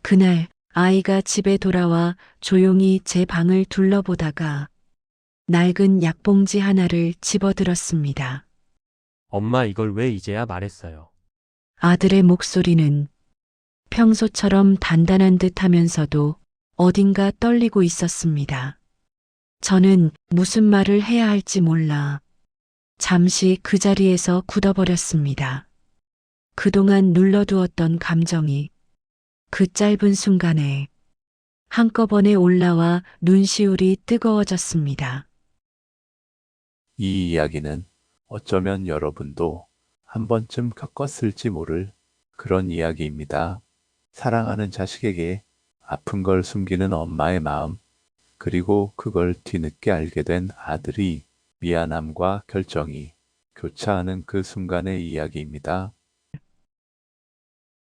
그날 아이가 집에 돌아와 조용히 제 방을 둘러보다가 낡은 약봉지 하나를 집어들었습니다. 엄마 이걸 왜 이제야 말했어요? 아들의 목소리는 평소처럼 단단한 듯 하면서도 어딘가 떨리고 있었습니다. 저는 무슨 말을 해야 할지 몰라 잠시 그 자리에서 굳어버렸습니다. 그동안 눌러두었던 감정이 그 짧은 순간에 한꺼번에 올라와 눈시울이 뜨거워졌습니다. 이 이야기는 어쩌면 여러분도 한 번쯤 겪었을지 모를 그런 이야기입니다. 사랑하는 자식에게 아픈 걸 숨기는 엄마의 마음, 그리고 그걸 뒤늦게 알게 된 아들이 미안함과 결정이 교차하는 그 순간의 이야기입니다.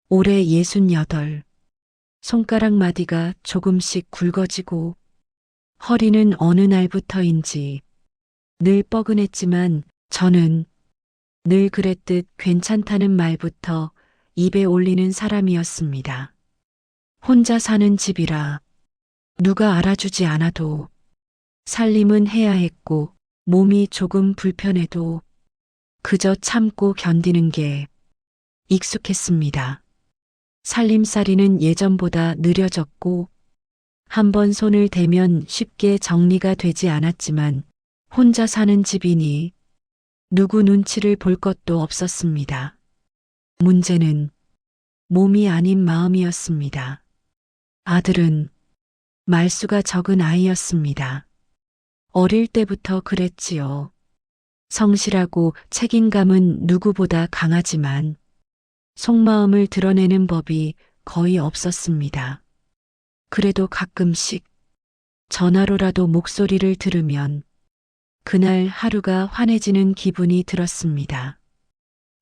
올해 68, 손가락 마디가 조금씩 굵어지고 허리는 어느 날부터인지 늘 뻐근했지만 저는 늘 그랬듯 괜찮다는 말부터 입에 올리는 사람이었습니다. 혼자 사는 집이라 누가 알아주지 않아도 살림은 해야 했고 몸이 조금 불편해도 그저 참고 견디는 게 익숙했습니다. 살림살이는 예전보다 느려졌고 한번 손을 대면 쉽게 정리가 되지 않았지만 혼자 사는 집이니 누구 눈치를 볼 것도 없었습니다. 문제는 몸이 아닌 마음이었습니다. 아들은 말수가 적은 아이였습니다. 어릴 때부터 그랬지요. 성실하고 책임감은 누구보다 강하지만 속마음을 드러내는 법이 거의 없었습니다. 그래도 가끔씩 전화로라도 목소리를 들으면 그날 하루가 환해지는 기분이 들었습니다.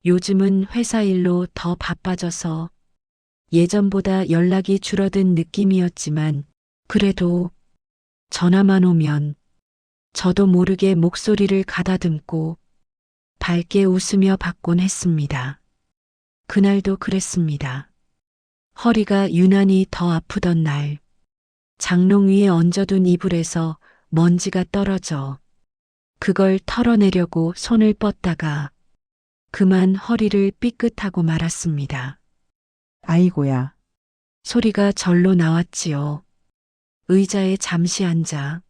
요즘은 회사 일로 더 바빠져서 예전보다 연락이 줄어든 느낌이었지만 그래도 전화만 오면 저도 모르게 목소리를 가다듬고 밝게 웃으며 받곤 했습니다. 그날도 그랬습니다. 허리가 유난히 더 아프던 날, 장롱 위에 얹어둔 이불에서 먼지가 떨어져 그걸 털어내려고 손을 뻗다가 그만 허리를 삐끗하고 말았습니다. 아이고야. 소리가 절로 나왔지요. 의자에 잠시 앉아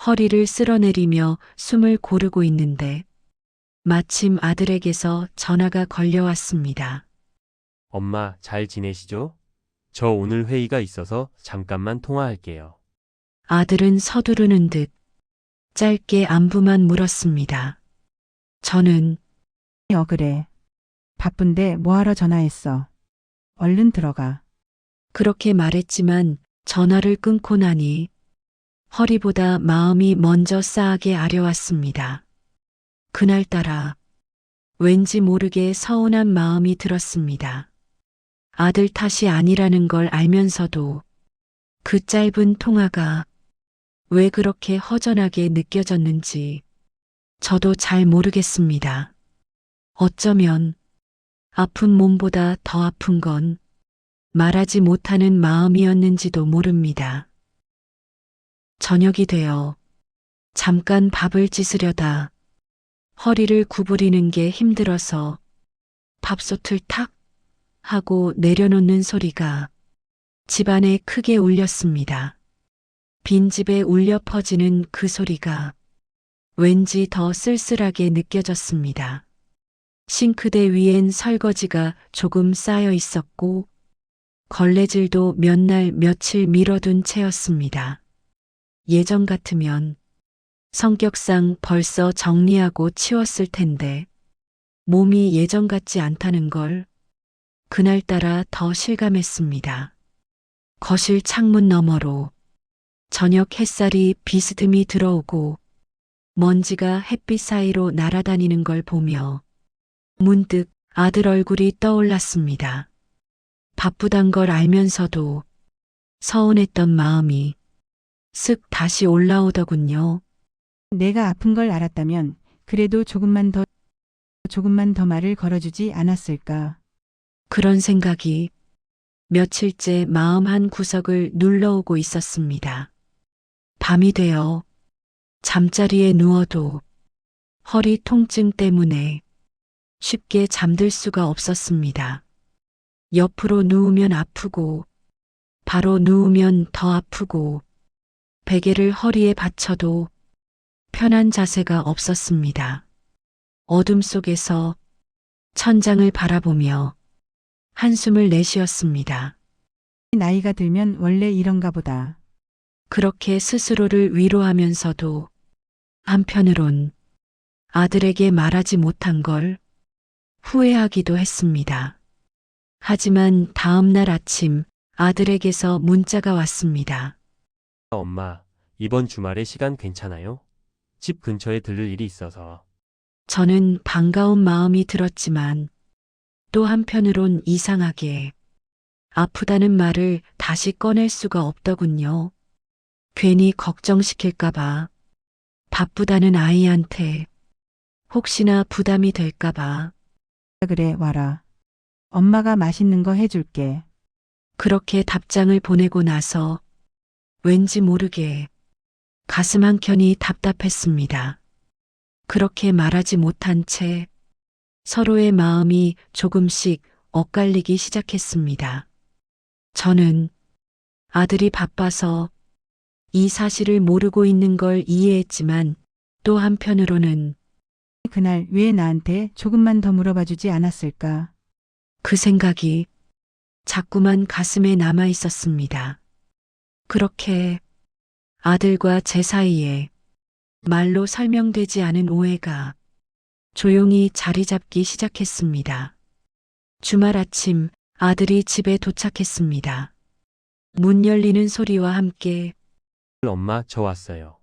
허리를 쓸어내리며 숨을 고르고 있는데 마침 아들에게서 전화가 걸려왔습니다. 엄마 잘 지내시죠? 저 오늘 회의가 있어서 잠깐만 통화할게요. 아들은 서두르는 듯 짧게 안부만 물었습니다. 저는 그래. 바쁜데 뭐하러 전화했어? 얼른 들어가. 그렇게 말했지만 전화를 끊고 나니 허리보다 마음이 먼저 싸하게 아려왔습니다. 그날따라 왠지 모르게 서운한 마음이 들었습니다. 아들 탓이 아니라는 걸 알면서도 그 짧은 통화가 왜 그렇게 허전하게 느껴졌는지 저도 잘 모르겠습니다. 어쩌면 아픈 몸보다 더 아픈 건 말하지 못하는 마음이었는지도 모릅니다. 저녁이 되어 잠깐 밥을 찢으려다 허리를 구부리는 게 힘들어서 밥솥을 탁 하고 내려놓는 소리가 집안에 크게 울렸습니다. 빈집에 울려 퍼지는 그 소리가 왠지 더 쓸쓸하게 느껴졌습니다. 싱크대 위엔 설거지가 조금 쌓여 있었고 걸레질도 몇 날 며칠 미뤄둔 채였습니다. 예전 같으면 성격상 벌써 정리하고 치웠을 텐데 몸이 예전 같지 않다는 걸 그날따라 더 실감했습니다. 거실 창문 너머로 저녁 햇살이 비스듬히 들어오고 먼지가 햇빛 사이로 날아다니는 걸 보며 문득 아들 얼굴이 떠올랐습니다. 바쁘단 걸 알면서도 서운했던 마음이 쓱 다시 올라오더군요. 내가 아픈 걸 알았다면 그래도 조금만 더 말을 걸어주지 않았을까. 그런 생각이 며칠째 마음 한 구석을 눌러오고 있었습니다. 밤이 되어 잠자리에 누워도 허리 통증 때문에 쉽게 잠들 수가 없었습니다. 옆으로 누우면 아프고 바로 누우면 더 아프고 베개를 허리에 받쳐도 편한 자세가 없었습니다. 어둠 속에서 천장을 바라보며 한숨을 내쉬었습니다. 나이가 들면 원래 이런가 보다. 그렇게 스스로를 위로하면서도 한편으론 아들에게 말하지 못한 걸 후회하기도 했습니다. 하지만 다음 날 아침 아들에게서 문자가 왔습니다. 엄마, 이번 주말에 시간 괜찮아요? 집 근처에 들를 일이 있어서. 저는 반가운 마음이 들었지만 또 한편으론 이상하게 아프다는 말을 다시 꺼낼 수가 없더군요. 괜히 걱정시킬까봐, 바쁘다는 아이한테 혹시나 부담이 될까봐. 그래, 와라. 엄마가 맛있는 거 해줄게. 그렇게 답장을 보내고 나서 왠지 모르게 가슴 한켠이 답답했습니다. 그렇게 말하지 못한 채 서로의 마음이 조금씩 엇갈리기 시작했습니다. 저는 아들이 바빠서 이 사실을 모르고 있는 걸 이해했지만 또 한편으로는 그날 왜 나한테 조금만 더 물어봐 주지 않았을까? 그 생각이 자꾸만 가슴에 남아 있었습니다. 그렇게 아들과 제 사이에 말로 설명되지 않은 오해가 조용히 자리 잡기 시작했습니다. 주말 아침 아들이 집에 도착했습니다. 문 열리는 소리와 함께 엄마, 저 왔어요.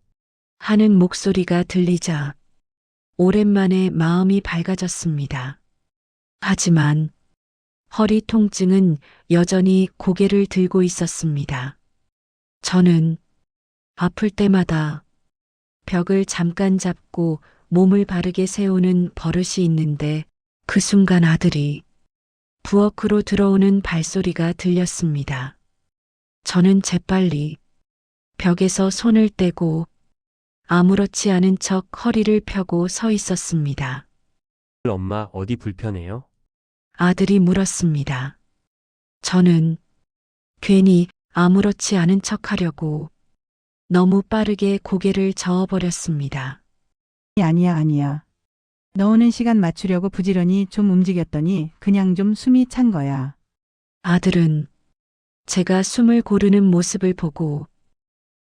하는 목소리가 들리자 오랜만에 마음이 밝아졌습니다. 하지만 허리 통증은 여전히 고개를 들고 있었습니다. 저는 아플 때마다 벽을 잠깐 잡고 몸을 바르게 세우는 버릇이 있는데 그 순간 아들이 부엌으로 들어오는 발소리가 들렸습니다. 저는 재빨리 벽에서 손을 떼고 아무렇지 않은 척 허리를 펴고 서 있었습니다. 엄마, 어디 불편해요? 아들이 물었습니다. 저는 괜히 아무렇지 않은 척 하려고 너무 빠르게 고개를 저어버렸습니다. 아니야. 너 오는 시간 맞추려고 부지런히 좀 움직였더니 그냥 좀 숨이 찬 거야. 아들은 제가 숨을 고르는 모습을 보고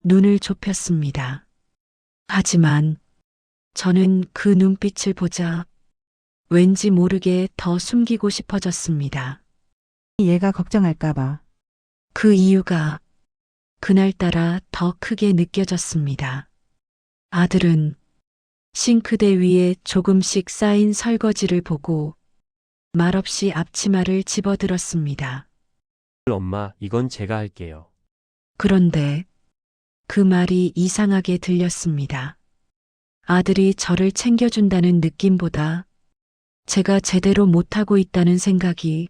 눈을 좁혔습니다. 하지만 저는 그 눈빛을 보자 왠지 모르게 더 숨기고 싶어졌습니다. 얘가 걱정할까봐. 그 이유가 그날따라 더 크게 느껴졌습니다. 아들은 싱크대 위에 조금씩 쌓인 설거지를 보고 말없이 앞치마를 집어들었습니다. 엄마, 이건 제가 할게요. 그런데 그 말이 이상하게 들렸습니다. 아들이 저를 챙겨준다는 느낌보다 제가 제대로 못하고 있다는 생각이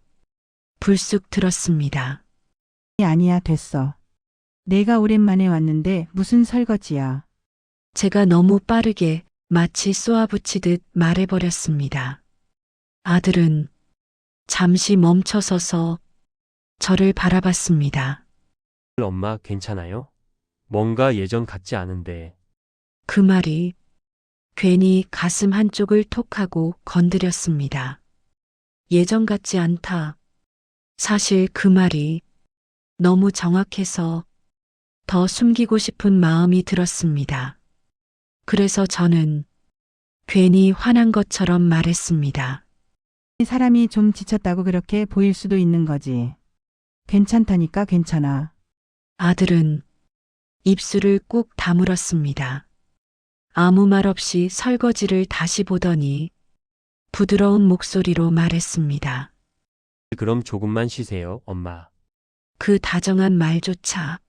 불쑥 들었습니다. 아니야, 됐어. 내가 오랜만에 왔는데 무슨 설거지야. 제가 너무 빠르게 마치 쏘아붙이듯 말해버렸습니다. 아들은 잠시 멈춰서서 저를 바라봤습니다. 엄마, 괜찮아요? 뭔가 예전 같지 않은데. 그 말이 괜히 가슴 한쪽을 톡하고 건드렸습니다. 예전 같지 않다. 사실 그 말이 너무 정확해서 더 숨기고 싶은 마음이 들었습니다. 그래서 저는 괜히 화난 것처럼 말했습니다. 사람이 좀 지쳤다고 그렇게 보일 수도 있는 거지. 괜찮다니까 괜찮아. 아들은 입술을 꾹 다물었습니다. 아무 말 없이 설거지를 다시 보더니 부드러운 목소리로 말했습니다. 그럼 조금만 쉬세요, 엄마. 그 다정한 말조차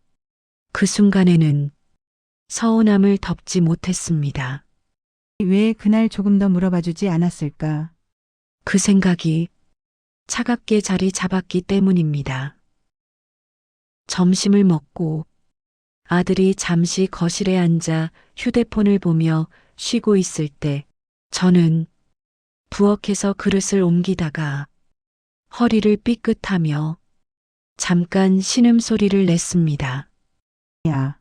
그 순간에는 서운함을 덮지 못했습니다. 왜 그날 조금 더 물어봐 주지 않았을까? 그 생각이 차갑게 자리 잡았기 때문입니다. 점심을 먹고 아들이 잠시 거실에 앉아 휴대폰을 보며 쉬고 있을 때 저는 부엌에서 그릇을 옮기다가 허리를 삐끗하며 잠깐 신음소리를 냈습니다. 야,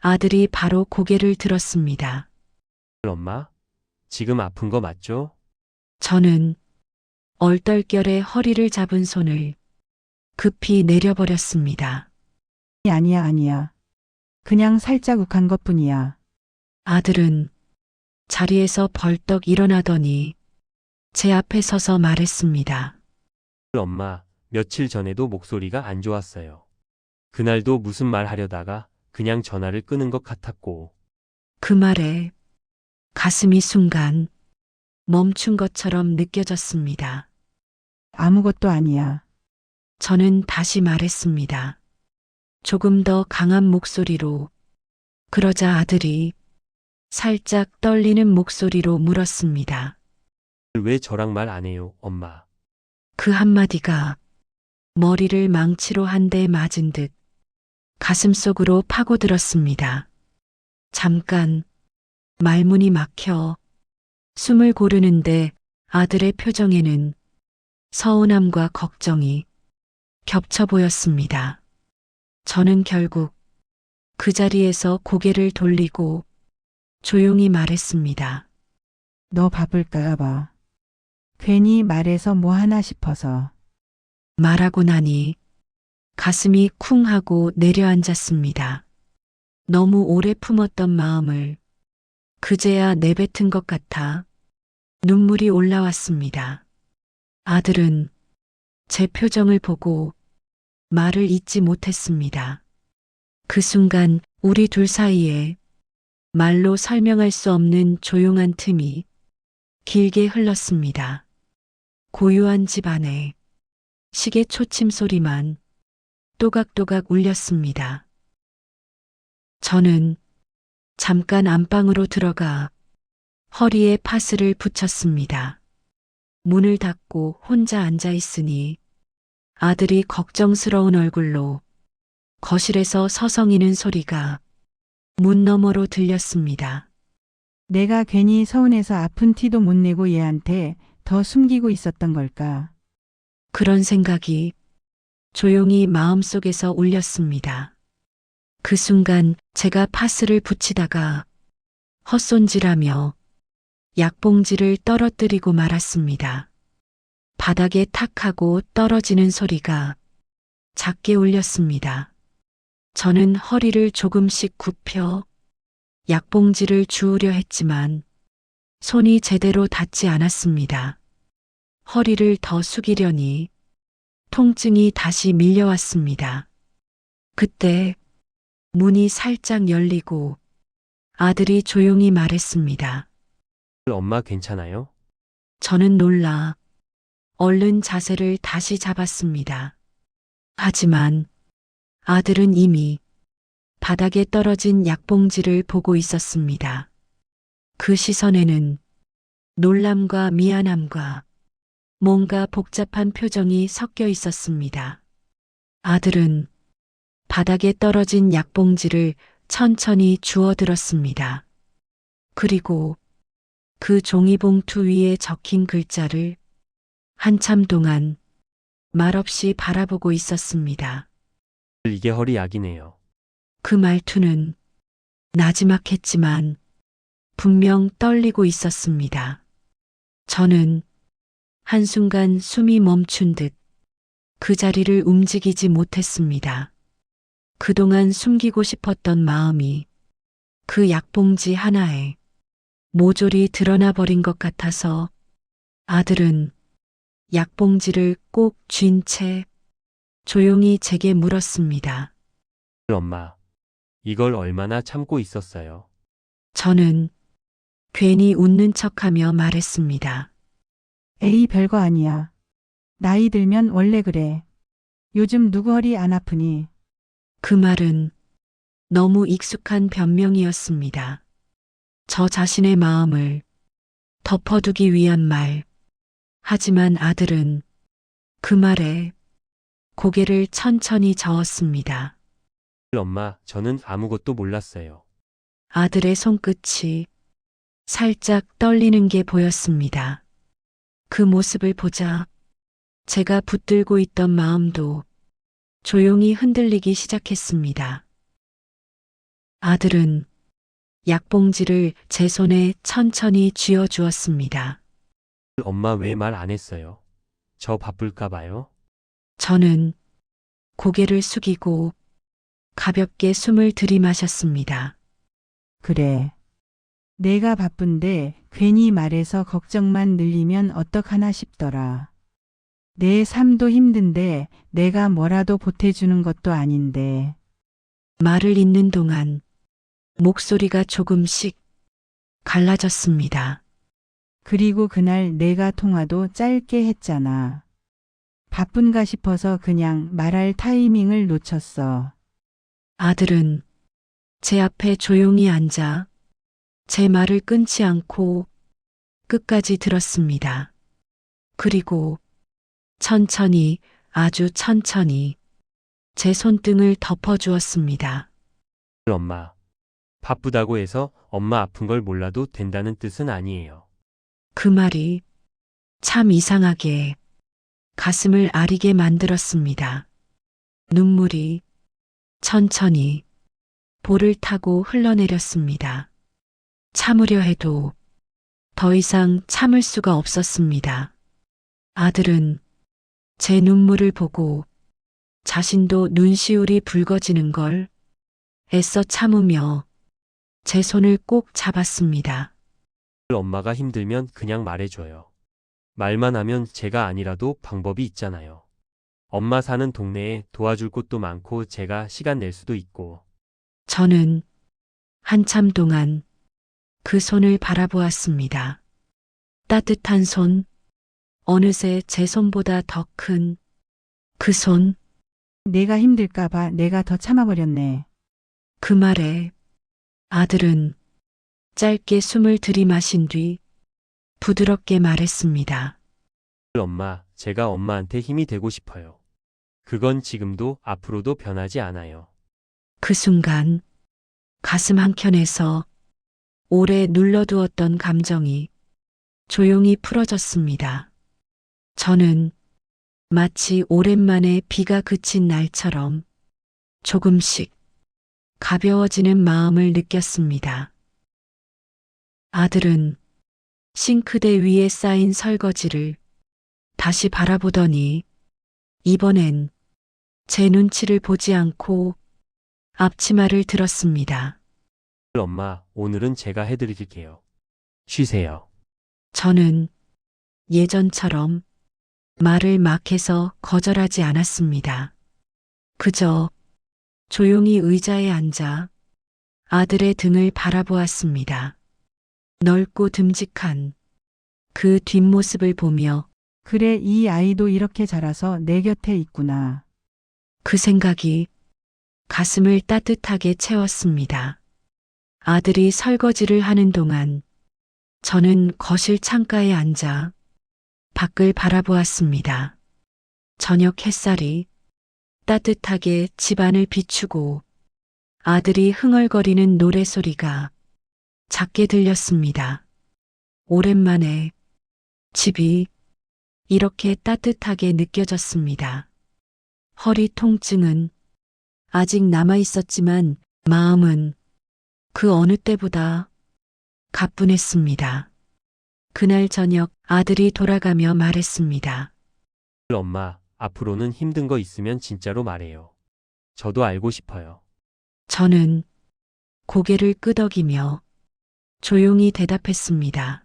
아들이 바로 고개를 들었습니다. 엄마? 지금 아픈 거 맞죠? 저는 얼떨결에 허리를 잡은 손을 급히 내려버렸습니다. 아니야, 아니야. 그냥 살짝 욱한 것뿐이야. 아들은 자리에서 벌떡 일어나더니 제 앞에 서서 말했습니다. 엄마, 며칠 전에도 목소리가 안 좋았어요. 그날도 무슨 말 하려다가 그냥 전화를 끄는 것 같았고. 그 말에 가슴이 순간 멈춘 것처럼 느껴졌습니다. 아무것도 아니야. 저는 다시 말했습니다. 조금 더 강한 목소리로. 그러자 아들이 살짝 떨리는 목소리로 물었습니다. 왜 저랑 말 안 해요, 엄마? 그 한마디가 머리를 망치로 한 대 맞은 듯 가슴속으로 파고들었습니다. 잠깐 말문이 막혀 숨을 고르는데 아들의 표정에는 서운함과 걱정이 겹쳐 보였습니다. 저는 결국 그 자리에서 고개를 돌리고 조용히 말했습니다. 너 바쁠까 봐. 괜히 말해서 뭐 하나 싶어서. 말하고 나니 가슴이 쿵 하고 내려앉았습니다. 너무 오래 품었던 마음을 그제야 내뱉은 것 같아 눈물이 올라왔습니다. 아들은 제 표정을 보고 말을 잇지 못했습니다. 그 순간 우리 둘 사이에 말로 설명할 수 없는 조용한 틈이 길게 흘렀습니다. 고요한 집 안에 시계 초침 소리만 또각또각 울렸습니다. 저는 잠깐 안방으로 들어가 허리에 파스를 붙였습니다. 문을 닫고 혼자 앉아 있으니 아들이 걱정스러운 얼굴로 거실에서 서성이는 소리가 문 너머로 들렸습니다. 내가 괜히 서운해서 아픈 티도 못 내고 얘한테 더 숨기고 있었던 걸까? 그런 생각이 조용히 마음속에서 울렸습니다. 그 순간 제가 파스를 붙이다가 헛손질하며 약봉지를 떨어뜨리고 말았습니다. 바닥에 탁 하고 떨어지는 소리가 작게 울렸습니다. 저는 허리를 조금씩 굽혀 약봉지를 주우려 했지만 손이 제대로 닿지 않았습니다. 허리를 더 숙이려니 통증이 다시 밀려왔습니다. 그때 문이 살짝 열리고 아들이 조용히 말했습니다. 엄마 괜찮아요? 저는 놀라 얼른 자세를 다시 잡았습니다. 하지만 아들은 이미 바닥에 떨어진 약봉지를 보고 있었습니다. 그 시선에는 놀람과 미안함과 뭔가 복잡한 표정이 섞여 있었습니다. 아들은 바닥에 떨어진 약봉지를 천천히 주워들었습니다. 그리고 그 종이봉투 위에 적힌 글자를 한참 동안 말없이 바라보고 있었습니다. 이게 허리 약이네요. 그 말투는 나지막했지만 분명 떨리고 있었습니다. 저는 한순간 숨이 멈춘 듯 그 자리를 움직이지 못했습니다. 그동안 숨기고 싶었던 마음이 그 약봉지 하나에 모조리 드러나 버린 것 같아서 아들은 약봉지를 꼭 쥔 채 조용히 제게 물었습니다. 엄마, 이걸 얼마나 참고 있었어요? 저는 괜히 웃는 척하며 말했습니다. 에이, 별거 아니야. 나이 들면 원래 그래. 요즘 누구 허리 안 아프니? 그 말은 너무 익숙한 변명이었습니다. 저 자신의 마음을 덮어두기 위한 말. 하지만 아들은 그 말에 고개를 천천히 저었습니다. 엄마, 저는 아무것도 몰랐어요. 아들의 손끝이 살짝 떨리는 게 보였습니다. 그 모습을 보자 제가 붙들고 있던 마음도 조용히 흔들리기 시작했습니다. 아들은 약봉지를 제 손에 천천히 쥐어 주었습니다. 엄마 왜 말 안 했어요? 저 바쁠까 봐요? 저는 고개를 숙이고 가볍게 숨을 들이마셨습니다. 그래. 내가 바쁜데 괜히 말해서 걱정만 늘리면 어떡하나 싶더라. 내 삶도 힘든데 내가 뭐라도 보태주는 것도 아닌데. 말을 잇는 동안 목소리가 조금씩 갈라졌습니다. 그리고 그날 내가 통화도 짧게 했잖아. 바쁜가 싶어서 그냥 말할 타이밍을 놓쳤어. 아들은 제 앞에 조용히 앉아 제 말을 끊지 않고 끝까지 들었습니다. 그리고 천천히, 아주 천천히 제 손등을 덮어주었습니다. 엄마, 바쁘다고 해서 엄마 아픈 걸 몰라도 된다는 뜻은 아니에요. 그 말이 참 이상하게 가슴을 아리게 만들었습니다. 눈물이 천천히 볼을 타고 흘러내렸습니다. 참으려 해도 더 이상 참을 수가 없었습니다. 아들은 제 눈물을 보고 자신도 눈시울이 붉어지는 걸 애써 참으며 제 손을 꼭 잡았습니다. 엄마가 힘들면 그냥 말해줘요. 말만 하면 제가 아니라도 방법이 있잖아요. 엄마 사는 동네에 도와줄 곳도 많고 제가 시간 낼 수도 있고. 저는 한참 동안 그 손을 바라보았습니다. 따뜻한 손, 어느새 제 손보다 더 큰 그 손, 내가 힘들까봐 내가 더 참아버렸네. 그 말에 아들은 짧게 숨을 들이마신 뒤 부드럽게 말했습니다. 엄마, 제가 엄마한테 힘이 되고 싶어요. 그건 지금도 앞으로도 변하지 않아요. 그 순간 가슴 한켠에서 오래 눌러두었던 감정이 조용히 풀어졌습니다. 저는 마치 오랜만에 비가 그친 날처럼 조금씩 가벼워지는 마음을 느꼈습니다. 아들은 싱크대 위에 쌓인 설거지를 다시 바라보더니 이번엔 제 눈치를 보지 않고 앞치마를 들었습니다. 엄마, 오늘은 제가 해드릴게요. 쉬세요. 저는 예전처럼 말을 막 해서 거절하지 않았습니다. 그저 조용히 의자에 앉아 아들의 등을 바라보았습니다. 넓고 듬직한 그 뒷모습을 보며 그래, 이 아이도 이렇게 자라서 내 곁에 있구나. 그 생각이 가슴을 따뜻하게 채웠습니다. 아들이 설거지를 하는 동안 저는 거실 창가에 앉아 밖을 바라보았습니다. 저녁 햇살이 따뜻하게 집안을 비추고 아들이 흥얼거리는 노래소리가 작게 들렸습니다. 오랜만에 집이 이렇게 따뜻하게 느껴졌습니다. 허리 통증은 아직 남아 있었지만 마음은 그 어느 때보다 가뿐했습니다. 그날 저녁 아들이 돌아가며 말했습니다. 엄마, 앞으로는 힘든 거 있으면 진짜로 말해요. 저도 알고 싶어요. 저는 고개를 끄덕이며 조용히 대답했습니다.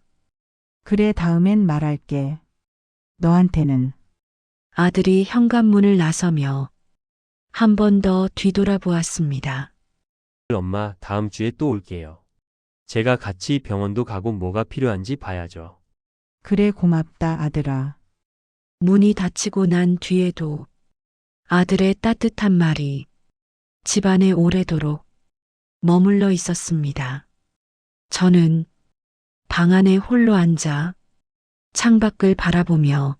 그래, 다음엔 말할게. 너한테는. 아들이 현관문을 나서며 한 번 더 뒤돌아보았습니다. 엄마, 다음 주에 또 올게요. 제가 같이 병원도 가고 뭐가 필요한지 봐야죠. 그래, 고맙다, 아들아. 문이 닫히고 난 뒤에도 아들의 따뜻한 말이 집안에 오래도록 머물러 있었습니다. 저는 방 안에 홀로 앉아 창밖을 바라보며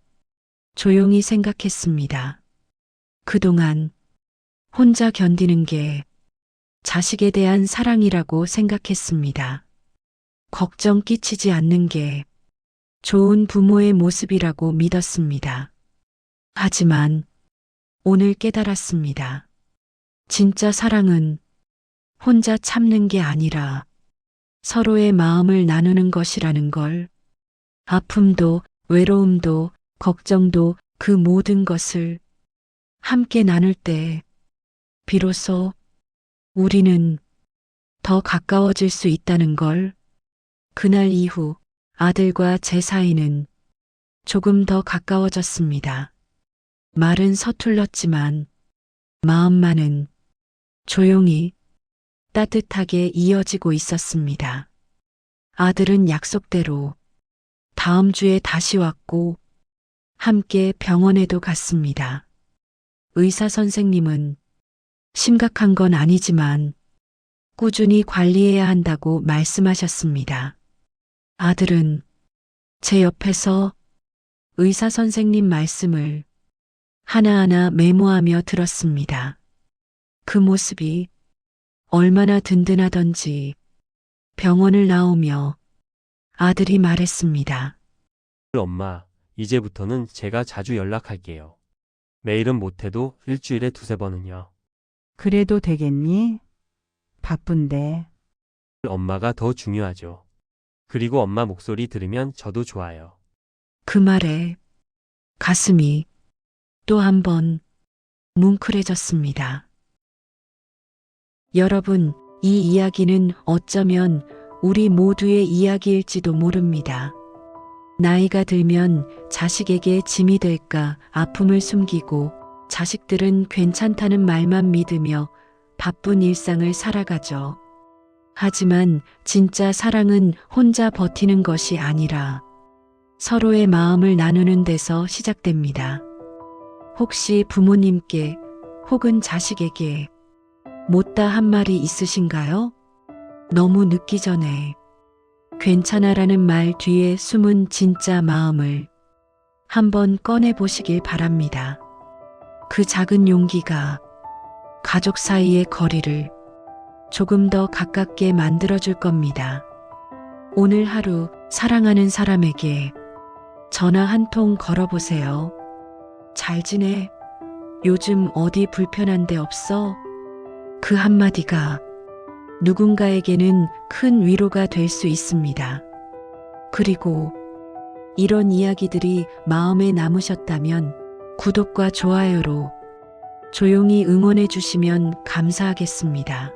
조용히 생각했습니다. 그동안 혼자 견디는 게 자식에 대한 사랑이라고 생각했습니다. 걱정 끼치지 않는 게 좋은 부모의 모습이라고 믿었습니다. 하지만 오늘 깨달았습니다. 진짜 사랑은 혼자 참는 게 아니라 서로의 마음을 나누는 것이라는 걸, 아픔도 외로움도 걱정도 그 모든 것을 함께 나눌 때 비로소 우리는 더 가까워질 수 있다는 걸. 그날 이후 아들과 제 사이는 조금 더 가까워졌습니다. 말은 서툴렀지만 마음만은 조용히 따뜻하게 이어지고 있었습니다. 아들은 약속대로 다음 주에 다시 왔고 함께 병원에도 갔습니다. 의사 선생님은 심각한 건 아니지만 꾸준히 관리해야 한다고 말씀하셨습니다. 아들은 제 옆에서 의사 선생님 말씀을 하나하나 메모하며 들었습니다. 그 모습이 얼마나 든든하던지 병원을 나오며 아들이 말했습니다. 엄마, 이제부터는 제가 자주 연락할게요. 매일은 못해도 일주일에 2~3번은요. 그래도 되겠니? 바쁜데. 엄마가 더 중요하죠. 그리고 엄마 목소리 들으면 저도 좋아요. 그 말에 가슴이 또 한 번 뭉클해졌습니다. 여러분, 이 이야기는 어쩌면 우리 모두의 이야기일지도 모릅니다. 나이가 들면 자식에게 짐이 될까 아픔을 숨기고 자식들은 괜찮다는 말만 믿으며 바쁜 일상을 살아가죠. 하지만 진짜 사랑은 혼자 버티는 것이 아니라 서로의 마음을 나누는 데서 시작됩니다. 혹시 부모님께 혹은 자식에게 못다 한 말이 있으신가요? 너무 늦기 전에 괜찮아라는 말 뒤에 숨은 진짜 마음을 한번 꺼내보시길 바랍니다. 그 작은 용기가 가족 사이의 거리를 조금 더 가깝게 만들어줄 겁니다. 오늘 하루 사랑하는 사람에게 전화 한 통 걸어보세요. 잘 지내? 요즘 어디 불편한 데 없어? 그 한마디가 누군가에게는 큰 위로가 될 수 있습니다. 그리고 이런 이야기들이 마음에 남으셨다면 구독과 좋아요로 조용히 응원해 주시면 감사하겠습니다.